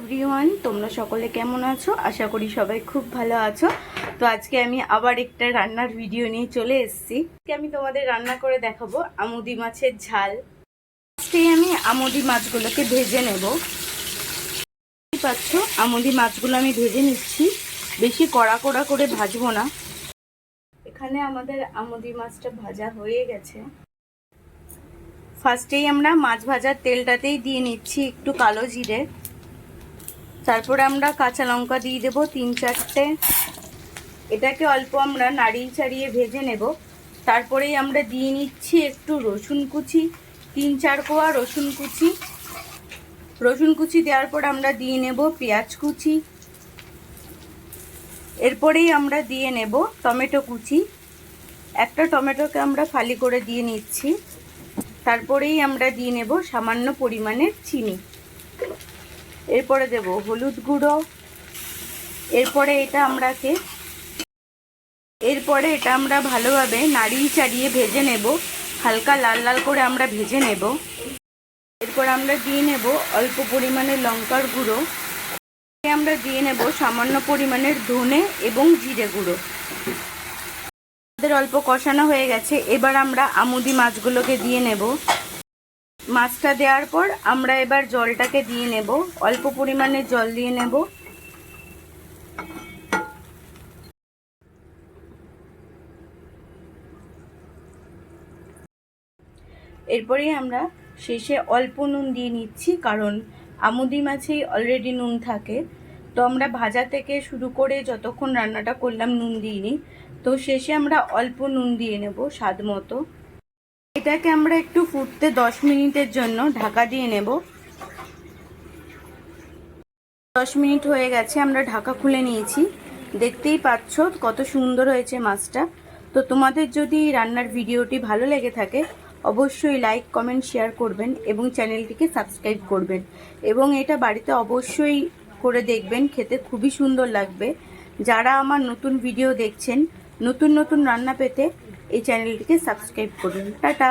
Everyone, তোমরা সকলে কেমন আছো? আশা করি সবাই খুব ভালো আছো। তো আজকে আমি আবার একটা রান্নার ভিডিও নিয়ে চলে এসেছি। আজকে আমি তোমাদের রান্না করে দেখাবো আমুদি মাছের ঝাল। ফার্স্টেই আমি আমুদি মাছগুলোকে ভেজে নেব। পাচ্ছ, আমুদি মাছগুলো আমি ভেজে নিচ্ছি, বেশি কড়া কড়া করে ভাজবো না। এখানে আমাদের আমুদি মাছটা ভাজা হয়ে গেছে। ফার্স্টেই আমরা মাছ ভাজার তেলটাতেই দিয়ে নিচ্ছি একটু কালো জিরে, তারপরে আমরা কাঁচা লঙ্কা দিয়ে দেবো 3-4টে। এটাকে অল্প আমরা নাড়িয়ে চাড়িয়ে ভেজে নেব। তারপরেই আমরা দিয়ে নিচ্ছি একটু রসুন কুচি, 3-4 কোয়া রসুন কুচি। রসুন কুচি দেওয়ার পর আমরা দিয়ে নেব পেঁয়াজ কুচি। এরপরেই আমরা দিয়ে নেব টমেটো কুচি। একটা টমেটোকে আমরা ফালি করে দিয়ে নিচ্ছি। তারপরেই আমরা দিয়ে নেব সামান্য পরিমাণের চিনি। এরপরে দেব হলুদ গুঁড়ো। এরপরে এটা আমরা ভালোভাবে নাড়িয়ে চাড়িয়ে ভেজে নেব। হালকা লাল লাল করে আমরা ভেজে নেব। এরপর আমরা দিয়ে নেব অল্প পরিমাণের লঙ্কার গুঁড়ো। আমরা দিয়ে নেব সামান্য পরিমাণের ধনে এবং জিরে গুঁড়ো। আমাদের অল্প কষানো হয়ে গেছে। এবার আমরা আমুদি মাছগুলোকে দিয়ে নেব। মাছটা দেওয়ার পর আমরা এবার জলটাকে দিয়ে নেব। অল্প পরিমাণে জল দিয়ে নেব। এরপরেই আমরা শেষে অল্প নুন দিয়ে নিচ্ছি, কারণ আমুদি মাছেই অলরেডি নুন থাকে। তো আমরা ভাজা থেকে শুরু করে যতক্ষণ রান্নাটা করলাম নুন দিইনি, তো শেষে আমরা অল্প নুন দিয়ে নেব স্বাদ মতো। এটাকে আমরা একটু ফুটতে 10 মিনিটের জন্য ঢাকা দিয়ে নেব। 10 মিনিট হয়ে গেছে, আমরা ঢাকা খুলে নিয়েছি। দেখতেই পাচ্ছ কত সুন্দর হয়েছে মাছটা। তো তোমাদের যদি রান্নার ভিডিওটি ভালো লেগে থাকে অবশ্যই লাইক কমেন্ট শেয়ার করবেন এবং চ্যানেলটিকে সাবস্ক্রাইব করবেন, এবং এটা বাড়িতে অবশ্যই করে দেখবেন, খেতে খুবই সুন্দর লাগবে। যারা আমার নতুন ভিডিও দেখছেন, নতুন নতুন রান্না পেতে এই চ্যানেলটিকে সাবস্ক্রাইব করুন। টাটা।